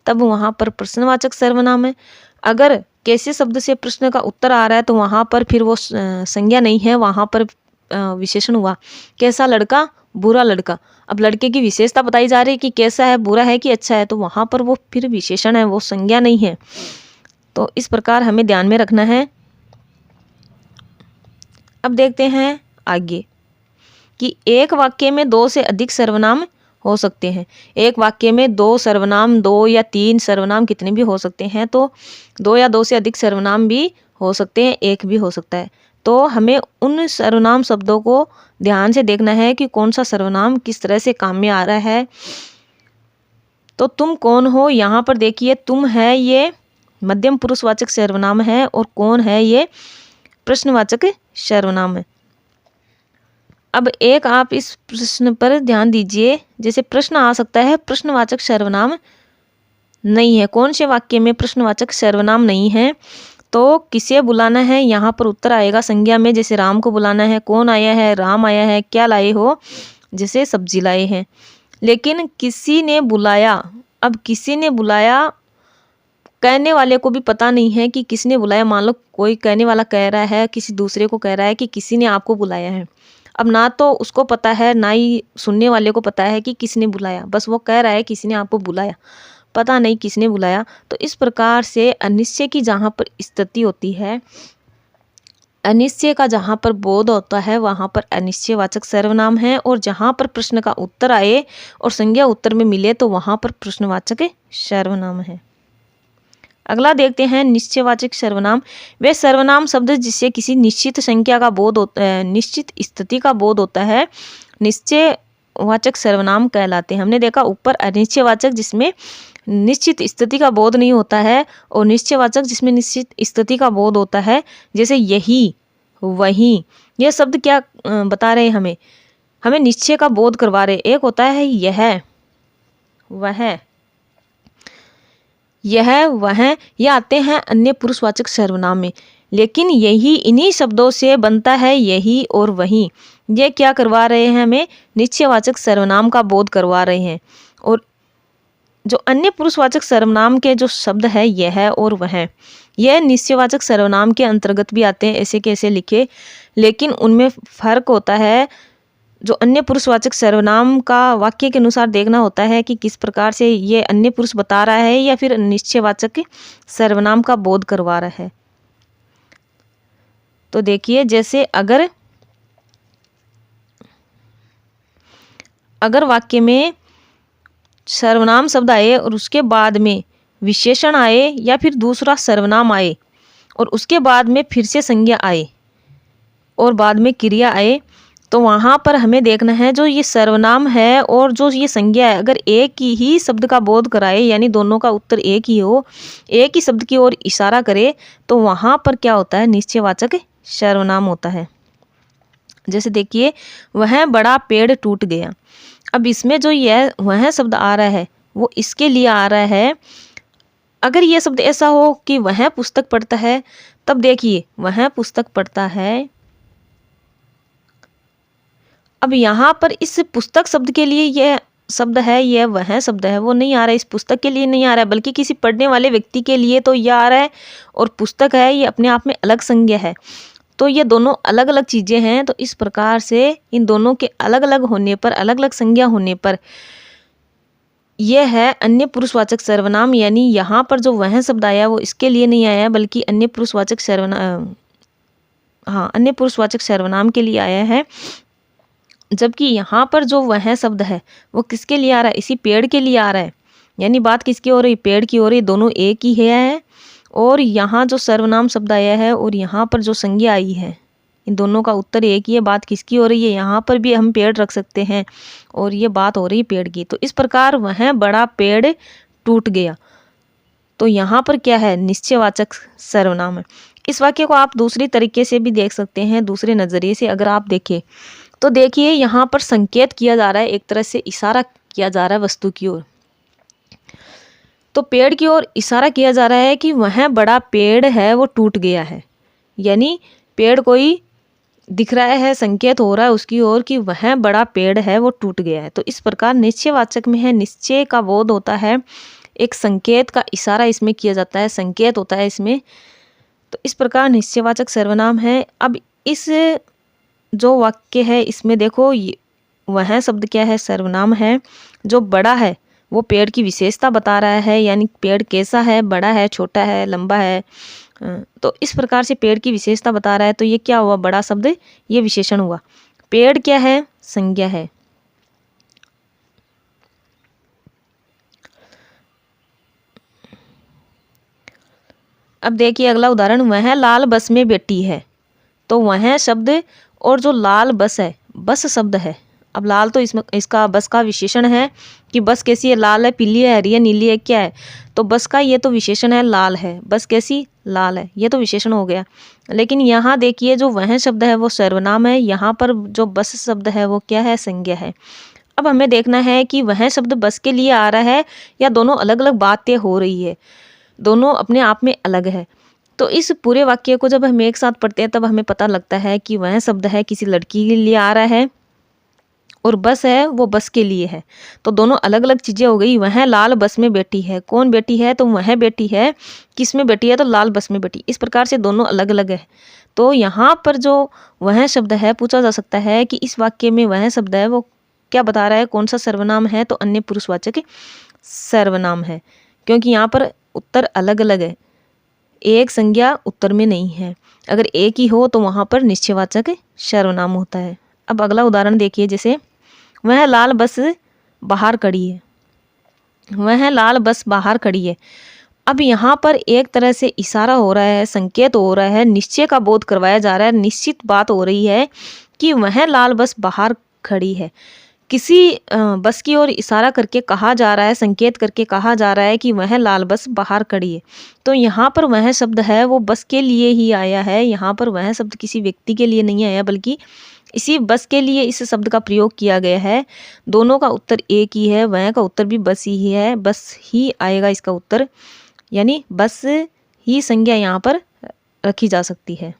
तब वहाँ पर प्रश्नवाचक सर्वनाम है। अगर कैसे शब्द से प्रश्न का उत्तर आ रहा है तो वहाँ पर फिर वो संज्ञा नहीं है, वहाँ पर विशेषण हुआ। कैसा लड़का, बुरा लड़का। अब लड़के की विशेषता बताई जा रही है कि कैसा है, बुरा है कि अच्छा है, तो वहाँ पर वो फिर विशेषण है, वो संज्ञा नहीं है। तो इस प्रकार हमें ध्यान में रखना है। अब देखते हैं आगे कि एक वाक्य में 2 से अधिक सर्वनाम हो सकते हैं। एक वाक्य में 2 सर्वनाम, 2 या 3 सर्वनाम कितने भी हो सकते हैं। तो 2 या 2 से अधिक सर्वनाम भी हो सकते हैं, एक भी हो सकता है। तो हमें उन सर्वनाम शब्दों को ध्यान से देखना है कि कौन सा सर्वनाम किस तरह से काम में आ रहा है। तो तुम कौन हो, यहाँ पर देखिए तुम है ये मध्यम पुरुषवाचक सर्वनाम है और कौन है ये प्रश्नवाचक सर्वनाम है। अब एक आप इस प्रश्न पर ध्यान दीजिए, जैसे प्रश्न आ सकता है, प्रश्नवाचक सर्वनाम नहीं है। कौन से वाक्य में प्रश्नवाचक सर्वनाम नहीं है? तो किसे बुलाना है, यहाँ पर उत्तर आएगा संज्ञा में। जैसे राम को बुलाना है, कौन आया है, राम आया है, क्या लाए हो, जैसे सब्जी लाए हैं। लेकिन किसी ने बुलाया, अब किसी ने बुलाया, कहने वाले को भी पता नहीं है कि किसने बुलाया। मान लो कोई कहने वाला कह रहा है, किसी दूसरे को कह रहा है कि किसी ने आपको बुलाया है। अब ना तो उसको पता है, ना ही सुनने वाले को पता है कि किसने बुलाया, बस वो कह रहा है किसी ने आपको बुलाया, पता नहीं किसने बुलाया। तो इस प्रकार से अनिश्चय की जहाँ पर स्थिति होती है, अनिश्चय का जहाँ पर बोध होता है, वहाँ पर अनिश्चयवाचक सर्वनाम है। और जहाँ पर प्रश्न का उत्तर आए और संज्ञा उत्तर में मिले तो वहाँ पर प्रश्नवाचक सर्वनाम है। अगला देखते हैं निश्चयवाचक सर्वनाम। वे सर्वनाम शब्द जिससे किसी निश्चित संख्या का बोध होता है, निश्चित स्थिति का बोध होता है, निश्चयवाचक सर्वनाम कहलाते हैं। हमने देखा ऊपर अनिश्चयवाचक जिसमें निश्चित स्थिति का बोध नहीं होता है, और निश्चयवाचक जिसमें निश्चित स्थिति का बोध होता है। जैसे यही, वही, यह शब्द क्या बता रहे हैं हमें? हमें निश्चय का बोध करवा रहे। एक होता है यह, वह, यह, वह, ये आते हैं अन्य पुरुषवाचक सर्वनाम में। लेकिन यही इन्हीं शब्दों से बनता है यही और वही। ये क्या करवा रहे हैं? हमें निश्चयवाचक सर्वनाम का बोध करवा रहे हैं। और जो अन्य पुरुषवाचक सर्वनाम के जो शब्द है यह और वह, यह निश्चयवाचक सर्वनाम के अंतर्गत भी आते हैं, ऐसे कैसे लिखे। लेकिन उनमें फर्क होता है। जो अन्य पुरुषवाचक सर्वनाम का वाक्य के अनुसार देखना होता है कि किस प्रकार से ये अन्य पुरुष बता रहा है या फिर निश्चयवाचक सर्वनाम का बोध करवा रहा है। तो देखिए, जैसे अगर वाक्य में सर्वनाम शब्द आए और उसके बाद में विशेषण आए या फिर दूसरा सर्वनाम आए और उसके बाद में फिर से संज्ञा आए और बाद में क्रिया आए, तो वहाँ पर हमें देखना है जो ये सर्वनाम है और जो ये संज्ञा है, अगर एक ही शब्द का बोध कराए, यानी दोनों का उत्तर एक ही हो, एक ही शब्द की ओर इशारा करे, तो वहाँ पर क्या होता है? निश्चयवाचक सर्वनाम होता है। जैसे देखिए, वह बड़ा पेड़ टूट गया। अब इसमें जो यह वह शब्द आ रहा है वो इसके लिए आ रहा है। अगर यह शब्द ऐसा हो कि वह पुस्तक पढ़ता है, तब देखिए वह पुस्तक पढ़ता है। अब यहाँ पर इस पुस्तक शब्द के लिए यह शब्द है, यह वह शब्द है, वो नहीं आ रहा है, इस पुस्तक के लिए नहीं आ रहा है, बल्कि किसी पढ़ने वाले व्यक्ति के लिए तो यह आ रहा है। और पुस्तक है, ये अपने आप में अलग संज्ञा है। तो ये दोनों अलग अलग चीज़ें हैं। तो इस प्रकार से इन दोनों के अलग अलग होने पर, अलग अलग संज्ञा होने पर यह है अन्य पुरुषवाचक सर्वनाम। यानी यहाँ पर जो वह शब्द आया वो इसके लिए नहीं आया, बल्कि अन्य पुरुषवाचक सर्वनाम, हाँ, अन्य पुरुषवाचक सर्वनाम के लिए आया है। जबकि यहाँ पर जो वह शब्द है वो किसके लिए आ रहा है? इसी पेड़ के लिए आ रहा है। यानी बात किसकी हो रही? पेड़ की हो रही। दोनों एक ही है। और यहाँ जो सर्वनाम शब्द आया है और यहाँ पर जो संज्ञा आई है, इन दोनों का उत्तर एक ही है। बात किसकी हो रही है? यहाँ पर भी हम पेड़ रख सकते हैं और ये बात हो रही है पेड़ की। तो इस प्रकार वह बड़ा पेड़ टूट गया, तो यहाँ पर क्या है? निश्चयवाचक सर्वनाम है। इस वाक्य को आप दूसरी तरीके से भी देख सकते हैं, दूसरे नज़रिए से अगर आप देखें तो देखिए यहाँ पर संकेत किया जा रहा है, एक तरह से इशारा किया जा रहा है वस्तु की ओर। तो पेड़ की ओर इशारा किया जा रहा है कि वह बड़ा पेड़ है वो टूट गया है। यानी पेड़ कोई दिख रहा है, संकेत हो रहा है उसकी ओर कि वह बड़ा पेड़ है वो टूट गया है। तो इस प्रकार निश्चयवाचक में है, निश्चय का बोध होता है, एक संकेत का इशारा इसमें किया जाता है, संकेत होता है इसमें। तो इस प्रकार निश्चयवाचक सर्वनाम है। अब इस जो वाक्य है इसमें देखो वह शब्द क्या है, सर्वनाम है। जो बड़ा है वो पेड़ की विशेषता बता रहा है, यानी पेड़ कैसा है, बड़ा है, छोटा है, लंबा है। तो इस प्रकार से पेड़ की विशेषता बता रहा है। तो ये क्या हुआ, बड़ा शब्द ये विशेषण हुआ। पेड़ क्या है, संज्ञा है। अब देखिए अगला उदाहरण, वह लाल बस में बैठी है। तो वह शब्द और जो लाल बस है, बस शब्द है। अब लाल तो इसमें इसका बस का विशेषण है कि बस कैसी है, लाल है, पीली है, हरी है, नीली है, क्या है। तो बस का ये तो विशेषण है, लाल है। बस कैसी, लाल है, ये तो विशेषण हो गया। लेकिन यहाँ देखिए जो वह शब्द है वो सर्वनाम है, यहाँ पर जो बस शब्द है वो क्या है, संज्ञा है। अब हमें देखना है कि वह शब्द बस के लिए आ रहा है या दोनों अलग अलग बातें हो रही है, दोनों अपने आप में अलग है। तो इस पूरे वाक्य को जब हम एक साथ पढ़ते हैं तब हमें पता लगता है कि वह शब्द है किसी लड़की के लिए आ रहा है और बस है वो बस के लिए है। तो दोनों अलग अलग चीज़ें हो गई। वह लाल बस में बैठी है, कौन बैठी है, तो वह बैठी है, किस में बैठी है, तो लाल बस में बैठी। इस प्रकार से दोनों अलग अलग है। तो यहाँ पर जो वह शब्द है पूछा जा सकता है कि इस वाक्य में वह शब्द है वो क्या बता रहा है, कौन सा सर्वनाम है, तो अन्य पुरुषवाचक सर्वनाम है। क्योंकि यहाँ पर उत्तर अलग अलग है, एक संज्ञा उत्तर में नहीं है। अगर एक ही हो तो वहाँ पर निश्चयवाचक सर्वनाम होता है। अब अगला उदाहरण देखिए, जैसे वह लाल बस बाहर खड़ी है, वह लाल बस बाहर खड़ी है। अब यहाँ पर एक तरह से इशारा हो रहा है, संकेत हो रहा है, निश्चय का बोध करवाया जा रहा है, निश्चित बात हो रही है कि वह लाल बस बाहर खड़ी है। किसी बस की ओर इशारा करके कहा जा रहा है, संकेत करके कहा जा रहा है कि वह लाल बस बाहर खड़ी है। तो यहाँ पर वह शब्द है वो बस के लिए ही आया है। यहाँ पर वह शब्द किसी व्यक्ति के लिए नहीं आया, बल्कि इसी बस के लिए इस शब्द का प्रयोग किया गया है। दोनों का उत्तर एक ही है, वह का उत्तर भी बस ही है, बस ही आएगा इसका उत्तर, यानी बस ही संज्ञा यहाँ पर रखी जा सकती है।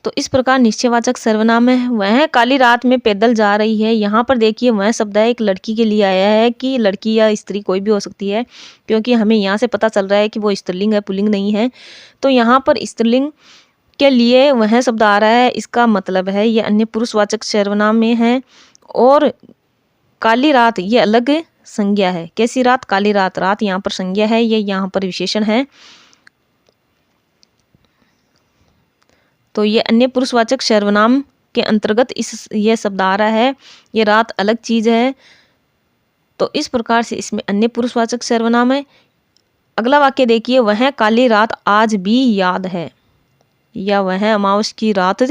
तो इस प्रकार निश्चयवाचक सर्वनाम है। वह काली रात में पैदल जा रही है। यहाँ पर देखिए वह शब्द है एक लड़की के लिए आया है, कि लड़की या स्त्री कोई भी हो सकती है, क्योंकि हमें यहाँ से पता चल रहा है कि वो स्त्रीलिंग है, पुल्लिंग नहीं है। तो यहाँ पर स्त्रीलिंग के लिए वह शब्द आ रहा है, इसका मतलब है ये अन्य पुरुषवाचक सर्वनाम में है। और काली रात ये अलग संज्ञा है। कैसी रात, काली रात, रात यहाँ पर संज्ञा है, ये यहाँ पर विशेषण है। तो ये अन्य पुरुषवाचक सर्वनाम के अंतर्गत ये शब्द आ रहा है। ये रात अलग चीज़ है। तो इस प्रकार से इसमें अन्य पुरुषवाचक सर्वनाम है। अगला वाक्य देखिए, वह काली रात आज भी याद है, या वह अमावस की रात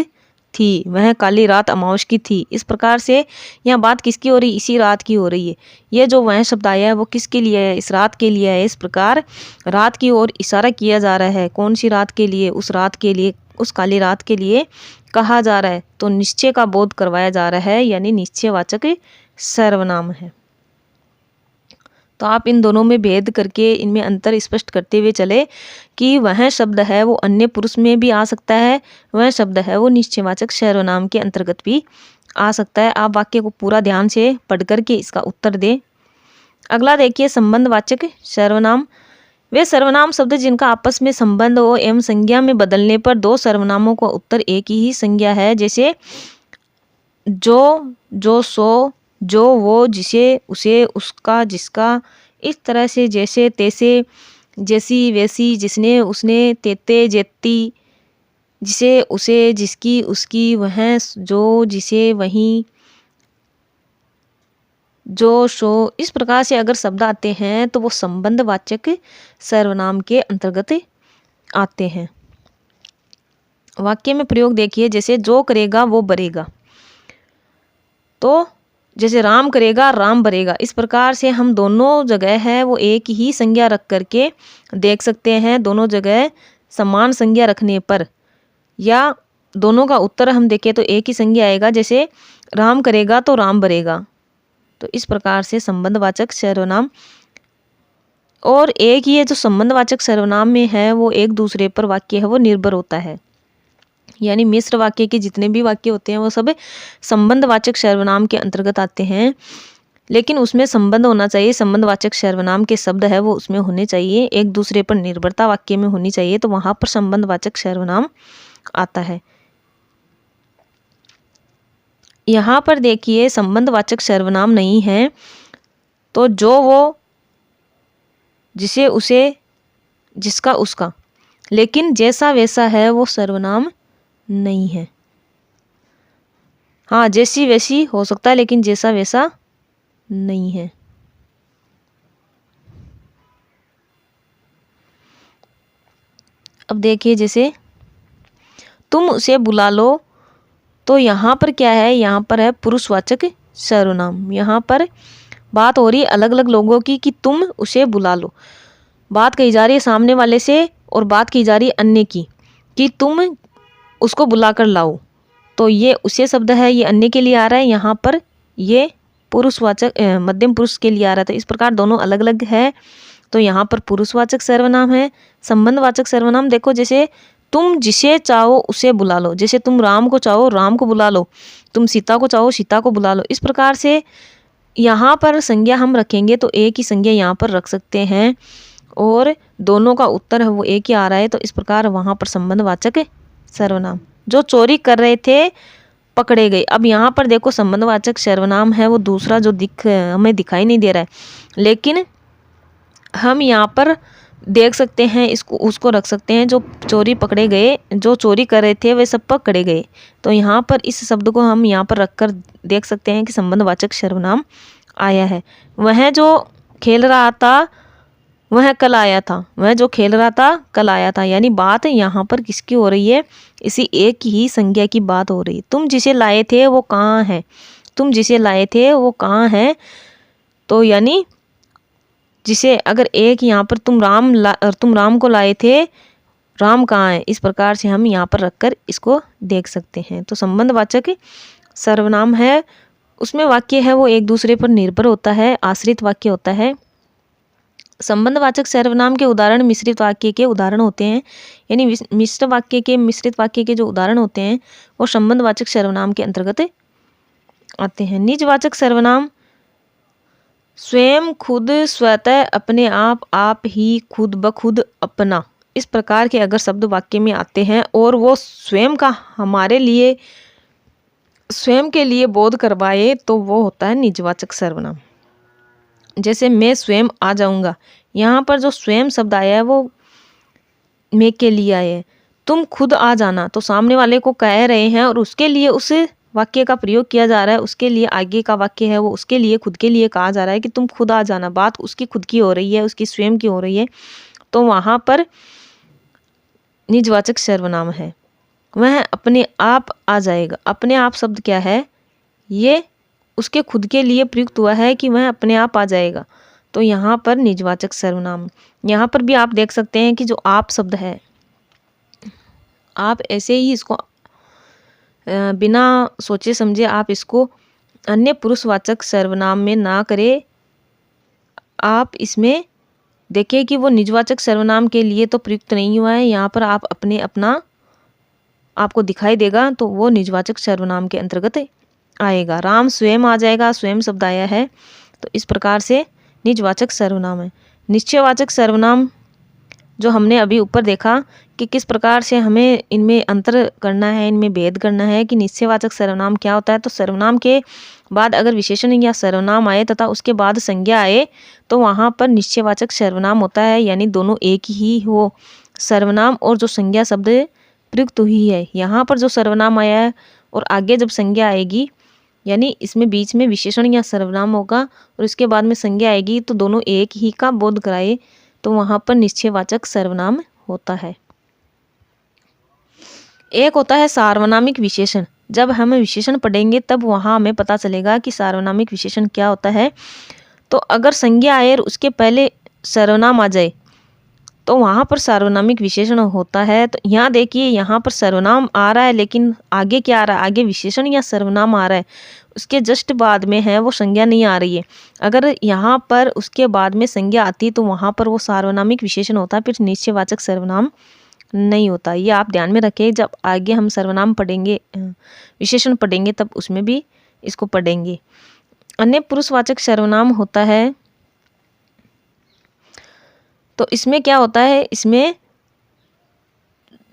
थी, वह काली रात अमावस की थी। इस प्रकार से यहाँ बात किसकी हो रही, इसी रात की हो रही है। ये जो वह शब्द आया है वो किसके लिए है, इस रात के लिए है। इस प्रकार रात की ओर इशारा किया जा रहा है। कौन सी रात के लिए, उस रात के लिए, उस काली रात के लिए कहा जा रहा है। तो निश्चय का बोध करवाया जा रहा है, यानी निश्चयवाचक सर्वनाम है। तो आप इन दोनों में भेद करके इनमें अंतर स्पष्ट करते हुए चले कि वह शब्द है वो अन्य पुरुष में भी आ सकता है, वह शब्द है वो निश्चयवाचक सर्वनाम के अंतर्गत भी आ सकता है। आप वाक्य को पूरा ध्यान से पढ़ करके इसका उत्तर दें। अगला देखिए, संबंधवाचक सर्वनाम। वे सर्वनाम शब्द जिनका आपस में संबंध हो एवं संज्ञा में बदलने पर दो सर्वनामों का उत्तर एक ही संज्ञा है। जैसे जो, जो, सो, जो, वो, जिसे, उसे, उसका, जिसका। इस तरह से जैसे, तैसे, जैसी, वैसी, जिसने, उसने, तेते, जेती, जिसे, उसे, जिसकी, उसकी, वह, जो, जिसे, वहीं, जो, सो। इस प्रकार से अगर शब्द आते हैं तो वो संबंधवाचक सर्वनाम के अंतर्गत आते हैं। वाक्य में प्रयोग देखिए, जैसे जो करेगा वो बरेगा। तो जैसे राम करेगा राम बरेगा। इस प्रकार से हम दोनों जगह है वो एक ही संज्ञा रख करके देख सकते हैं। दोनों जगह समान संज्ञा रखने पर या दोनों का उत्तर हम देखें तो एक ही संज्ञा आएगा। जैसे राम करेगा तो राम बरेगा। तो इस प्रकार से संबंधवाचक सर्वनाम, और एक ही है जो संबंधवाचक सर्वनाम में है वो एक दूसरे पर वाक्य है वो निर्भर होता है। यानी मिश्र वाक्य के जितने भी वाक्य होते हैं वो सब संबंधवाचक सर्वनाम के अंतर्गत आते हैं। लेकिन उसमें संबंध होना चाहिए, संबंधवाचक सर्वनाम के शब्द है वो उसमें होने चाहिए, एक दूसरे पर निर्भरता वाक्य में होनी चाहिए, तो वहां पर संबंधवाचक सर्वनाम आता है। यहाँ पर देखिए संबंधवाचक सर्वनाम नहीं है, तो जो वो, जिसे उसे, जिसका उसका, लेकिन जैसा वैसा है वो सर्वनाम नहीं है। हाँ, जैसी वैसी हो सकता है लेकिन जैसा वैसा नहीं है। अब देखिए जैसे तुम उसे बुला लो, तो यहाँ पर क्या है, यहाँ पर है पुरुषवाचक सर्वनाम। यहाँ पर बात हो रही है अलग अलग लोगों की कि तुम उसे बुला लो। बात कही जा रही है सामने वाले से और बात की जा रही है अन्य की कि तुम उसको बुलाकर लाओ। तो ये उसे शब्द है, ये अन्य के लिए आ रहा है, यहाँ पर ये पुरुषवाचक मध्यम पुरुष के लिए आ रहा था। इस प्रकार दोनों अलग अलग है, तो यहाँ पर पुरुषवाचक सर्वनाम है। संबंधवाचक सर्वनाम देखो, जैसे तुम जिसे चाहो उसे बुला लो, जैसे तुम राम को चाहो राम को बुला लो, तुम सीता को चाहो सीता को बुला लो। इस प्रकार से यहाँ पर संज्ञा हम रखेंगे तो एक ही संज्ञा यहाँ पर रख सकते हैं और दोनों का उत्तर है वो एक ही आ रहा है। तो इस प्रकार वहाँ पर संबंधवाचक सर्वनाम, जो चोरी कर रहे थे पकड़े गए। अब यहाँ पर देखो संबंधवाचक सर्वनाम है वो दूसरा जो हमें दिखाई नहीं दे रहा है, लेकिन हम यहाँ पर देख सकते हैं, इसको उसको रख सकते हैं, जो चोरी पकड़े गए, जो चोरी कर रहे थे वे सब पकड़े गए। तो यहाँ पर इस शब्द को हम यहाँ पर रखकर देख सकते हैं कि संबंधवाचक सर्वनाम आया है। वह जो खेल रहा था वह कल आया था, वह जो खेल रहा था कल आया था। यानी बात यहाँ पर किसकी हो रही है, इसी एक ही संज्ञा की बात हो रही है। तुम जिसे लाए थे वो कहाँ है, तुम जिसे लाए थे वो कहाँ है, तो यानी जिसे अगर एक यहाँ पर तुम राम को लाए थे, राम कहाँ है, इस प्रकार से हम यहाँ पर रखकर इसको देख सकते हैं। तो संबंधवाचक सर्वनाम है, उसमें वाक्य है वो एक दूसरे पर निर्भर होता है, आश्रित वाक्य होता है। संबंधवाचक सर्वनाम के उदाहरण मिश्रित वाक्य के उदाहरण होते हैं, यानी मिश्रित वाक्य के जो उदाहरण होते हैं वो संबंधवाचक सर्वनाम के अंतर्गत आते हैं। निजवाचक सर्वनाम स्वयं, खुद, स्वतः, अपने आप ही, खुद ब खुद, अपना, इस प्रकार के अगर शब्द वाक्य में आते हैं और वो स्वयं का हमारे लिए, स्वयं के लिए बोध करवाए, तो वो होता है निजवाचक सर्वनाम। जैसे मैं स्वयं आ जाऊंगा, यहाँ पर जो स्वयं शब्द आया है वो मैं के लिए आया है। तुम खुद आ जाना, तो सामने वाले को कह रहे हैं और उसके लिए उस वाक्य का प्रयोग किया जा रहा है, उसके लिए आगे का वाक्य है वो उसके लिए, खुद के लिए कहा जा रहा है कि तुम खुद आ जाना। बात उसकी खुद की हो रही है, उसकी स्वयं की हो रही है, तो वहां पर निजवाचक सर्वनाम है। वह अपने आप आ जाएगा, अपने आप शब्द क्या है, ये उसके खुद के लिए प्रयुक्त हुआ है कि वह अपने आप आ जाएगा, तो यहाँ पर निजवाचक सर्वनाम। यहाँ पर भी आप देख सकते हैं कि जो आप शब्द है, आप ऐसे ही इसको बिना सोचे समझे आप इसको अन्य पुरुषवाचक सर्वनाम में ना करें। आप इसमें देखिए कि वो निजवाचक सर्वनाम के लिए तो प्रयुक्त नहीं हुआ है, यहाँ पर आप अपना आपको दिखाई देगा तो वो निजवाचक सर्वनाम के अंतर्गत आएगा। राम स्वयं आ जाएगा, स्वयं शब्द आया है, तो इस प्रकार से निजवाचक सर्वनाम है। निश्चयवाचक सर्वनाम जो हमने अभी ऊपर देखा कि किस प्रकार से हमें इनमें अंतर करना है, इनमें भेद करना है कि निश्चयवाचक सर्वनाम क्या होता है। तो सर्वनाम के बाद अगर विशेषण या सर्वनाम आए तथा उसके बाद संज्ञा आए तो वहाँ पर निश्चयवाचक सर्वनाम होता है, यानी दोनों एक ही हो, सर्वनाम और जो संज्ञा शब्द प्रयुक्त हुई है। यहाँ पर जो सर्वनाम आया है और आगे जब संज्ञा आएगी, यानी इसमें बीच में विशेषण या सर्वनाम होगा और इसके बाद में संज्ञा आएगी, तो दोनों एक ही का बोध कराए, तो वहाँ पर निश्चयवाचक सर्वनाम होता है। एक होता है सार्वनामिक विशेषण। जब हम विशेषण पढ़ेंगे तब वहाँ हमें पता चलेगा कि सार्वनामिक विशेषण क्या होता है। तो अगर संज्ञा आए और उसके पहले सर्वनाम आ जाए तो वहाँ पर सार्वनामिक विशेषण होता है। तो यहाँ देखिए, यहाँ पर सर्वनाम आ रहा है लेकिन आगे क्या आ रहा है, आगे विशेषण या सर्वनाम आ रहा है, उसके जस्ट बाद में है वो संज्ञा नहीं आ रही है। अगर यहाँ पर उसके बाद में संज्ञा आती तो वहाँ पर वो सार्वनामिक विशेषण होता है, फिर निश्चयवाचक सर्वनाम नहीं होता। ये आप ध्यान में रखें, जब आगे हम सर्वनाम पढ़ेंगे, विशेषण पढ़ेंगे, तब उसमें भी इसको पढ़ेंगे। अन्य पुरुषवाचक सर्वनाम होता है, तो इसमें क्या होता है, इसमें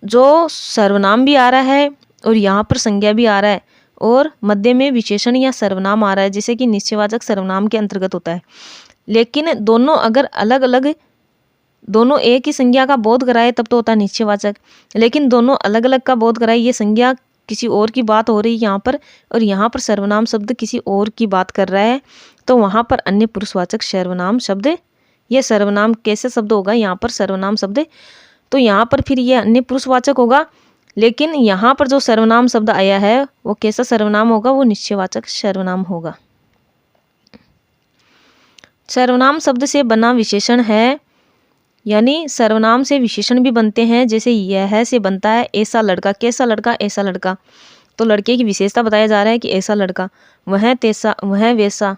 जो सर्वनाम भी आ रहा है और यहाँ पर संज्ञा भी आ रहा है और मध्य में विशेषण या सर्वनाम आ रहा है, जैसे कि निश्चयवाचक सर्वनाम के अंतर्गत होता है। लेकिन दोनों अगर अलग अलग, दोनों एक ही संज्ञा का बोध कराए तब तो होता है निश्चयवाचक, लेकिन दोनों अलग अलग का बोध कराए, ये संज्ञा किसी और की बात हो रही है यहाँ पर, और यहाँ पर सर्वनाम शब्द किसी और की बात कर रहा है, तो वहाँ पर अन्य पुरुषवाचक सर्वनाम शब्द, ये सर्वनाम कैसे शब्द होगा, यहाँ पर सर्वनाम शब्द, तो यहाँ पर फिर ये अन्य पुरुषवाचक होगा। लेकिन यहाँ पर जो सर्वनाम शब्द आया है वो कैसा सर्वनाम होगा, वो निश्चयवाचक सर्वनाम होगा। सर्वनाम शब्द से बना विशेषण है, यानी सर्वनाम से विशेषण भी बनते हैं, जैसे यह से बनता है ऐसा लड़का, कैसा लड़का, ऐसा लड़का, तो लड़के की विशेषता बताया जा रहा है कि ऐसा लड़का, वह तैसा, वह वैसा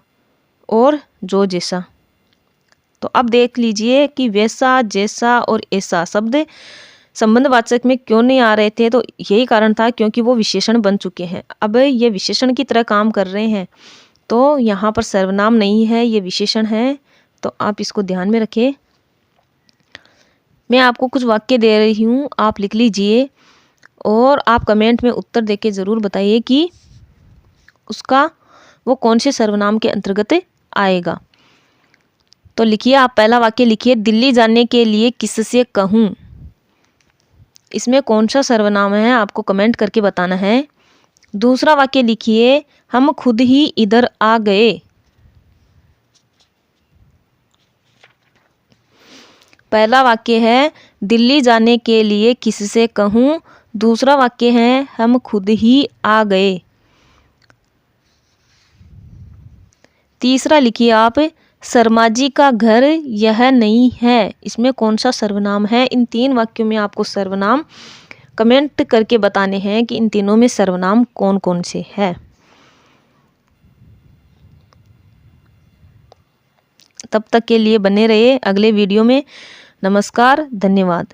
और जो जैसा। तो अब देख लीजिए कि वैसा, जैसा और ऐसा शब्द संबंधवाचक में क्यों नहीं आ रहे थे, तो यही कारण था क्योंकि वो विशेषण बन चुके हैं। अब ये विशेषण की तरह काम कर रहे हैं, तो यहाँ पर सर्वनाम नहीं है, ये विशेषण है, तो आप इसको ध्यान में रखें। मैं आपको कुछ वाक्य दे रही हूँ, आप लिख लीजिए और आप कमेंट में उत्तर देके ज़रूर बताइए कि उसका वो कौन से सर्वनाम के अंतर्गत आएगा। तो लिखिए, आप पहला वाक्य लिखिए, दिल्ली जाने के लिए किससे कहूँ, इसमें कौन सा सर्वनाम है आपको कमेंट करके बताना है। दूसरा वाक्य लिखिए, हम खुद ही इधर आ गए। पहला वाक्य है दिल्ली जाने के लिए किससे कहूँ, दूसरा वाक्य है हम खुद ही आ गए। तीसरा लिखिए आप, शर्मा जी का घर यह नहीं है, इसमें कौन सा सर्वनाम है। इन तीन वाक्यों में आपको सर्वनाम कमेंट करके बताने हैं कि इन तीनों में सर्वनाम कौन कौन से है। तब तक के लिए बने रहिए अगले वीडियो में। नमस्कार, धन्यवाद।